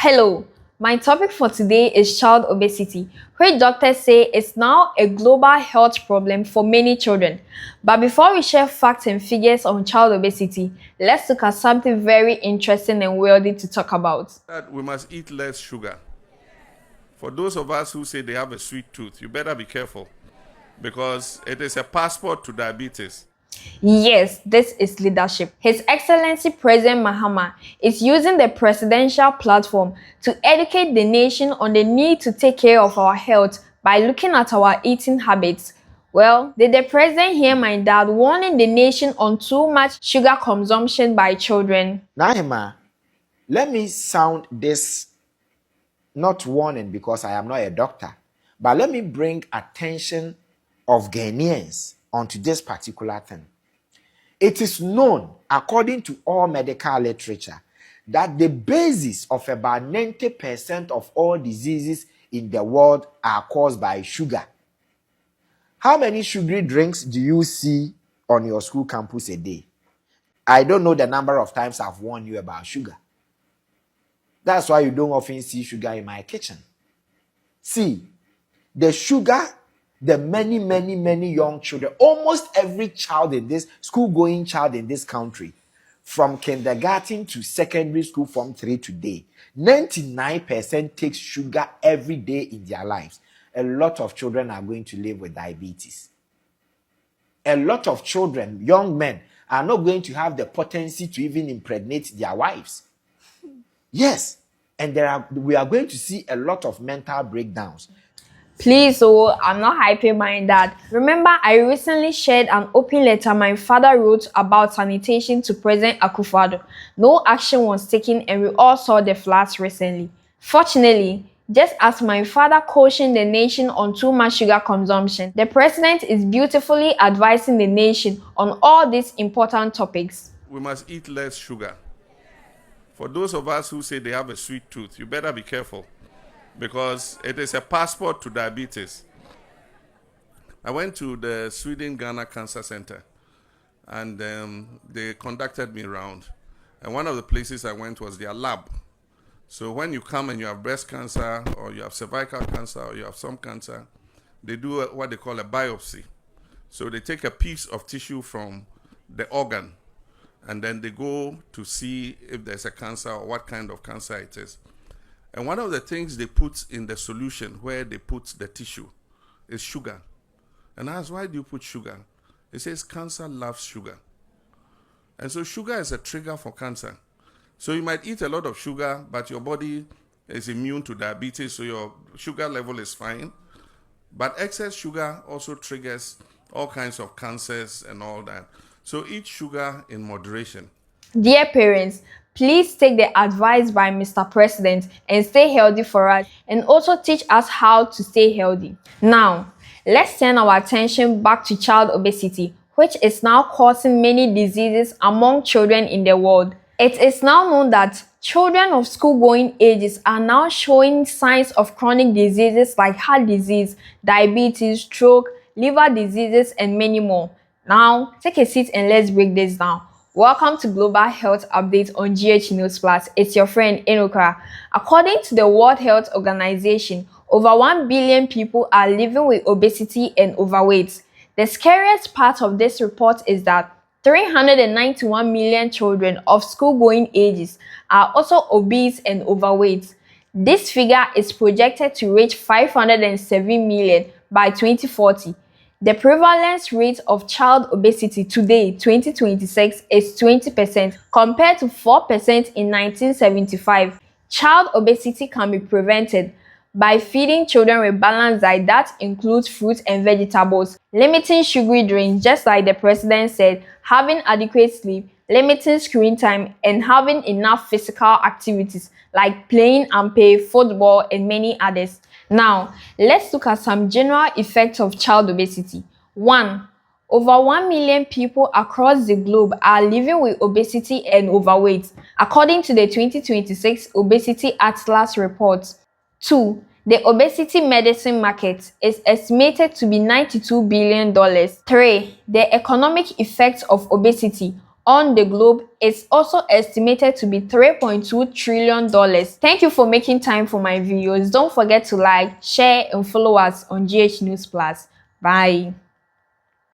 Hello, my topic for today is child obesity, which doctors say is now a global health problem for many children. But before we share facts and figures on child obesity, let's look at something very interesting and worthy to talk about. That we must eat less sugar. For those of us who say they have a sweet tooth, you better be careful because it is a passport to diabetes. Yes, this is leadership. His Excellency President Mahama is using the presidential platform to educate the nation on the need to take care of our health by looking at our eating habits. Well, did the president hear my dad warning the nation on too much sugar consumption by children? Nahima, let me sound this not warning because I am not a doctor, but let me bring attention of Ghanaians onto this particular thing. It is known, according to all medical literature, that the basis of about 90% of all diseases in the world are caused by sugar. How many sugary drinks do you see on your school campus a day? I don't know the number of times I've warned you about sugar. That's why you don't often see sugar in my kitchen. See, the sugar, the many young children, almost every child in this school-going child in this country, from kindergarten to secondary school from 3 today, 99% takes sugar every day in their lives. A lot of children are going to live with diabetes. A lot of children, young men, are not going to have the potency to even impregnate their wives. Yes, and we are going to see a lot of mental breakdowns. Please, I'm not hyping my dad. Remember, I recently shared an open letter my father wrote about sanitation to President Akufo-Addo. No action was taken and we all saw the floods recently. Fortunately, just as my father cautioned the nation on too much sugar consumption, the president is beautifully advising the nation on all these important topics. We must eat less sugar. For those of us who say they have a sweet tooth, you better be careful because it is a passport to diabetes. I went to the Sweden-Ghana Cancer Center and they conducted me around. And one of the places I went was their lab. So when you come and you have breast cancer or you have cervical cancer or you have some cancer, they do what they call a biopsy. So they take a piece of tissue from the organ and then they go to see if there's a cancer or what kind of cancer it is. And one of the things they put in the solution where they put the tissue is sugar. And I asked, why do you put sugar? It says cancer loves sugar. And so sugar is a trigger for cancer. So you might eat a lot of sugar, but your body is immune to diabetes, so your sugar level is fine. But excess sugar also triggers all kinds of cancers and all that. So eat sugar in moderation. Dear parents, please take the advice by Mr. President and stay healthy for us and also teach us how to stay healthy. Now, let's turn our attention back to child obesity, which is now causing many diseases among children in the world. It is now known that children of school-going ages are now showing signs of chronic diseases like heart disease, diabetes, stroke, liver diseases, and many more. Now, take a seat and let's break this down. Welcome to Global Health Update on GH News Plus. It's your friend Eno Kraah. According to the World Health Organization, over 1 billion people are living with obesity and overweight. The scariest part of this report is that 391 million children of school-going ages are also obese and overweight. This figure is projected to reach 507 million by 2040. The prevalence rate of child obesity today, 2026, is 20% compared to 4% in 1975. Child obesity can be prevented by feeding children with balanced diet that includes fruits and vegetables, limiting sugary drinks just like the president said, having adequate sleep, limiting screen time, and having enough physical activities like playing ampe, football, and many others. Now, let's look at some general effects of child obesity. 1. Over 1 million people across the globe are living with obesity and overweight, according to the 2026 Obesity Atlas report. 2. The obesity medicine market is estimated to be $92 billion. 3. The economic effects of obesity. on the globe is also estimated to be $3.2 trillion. Thank you for making time for my videos. Don't forget to like, share, and follow us on GH News Plus. Bye.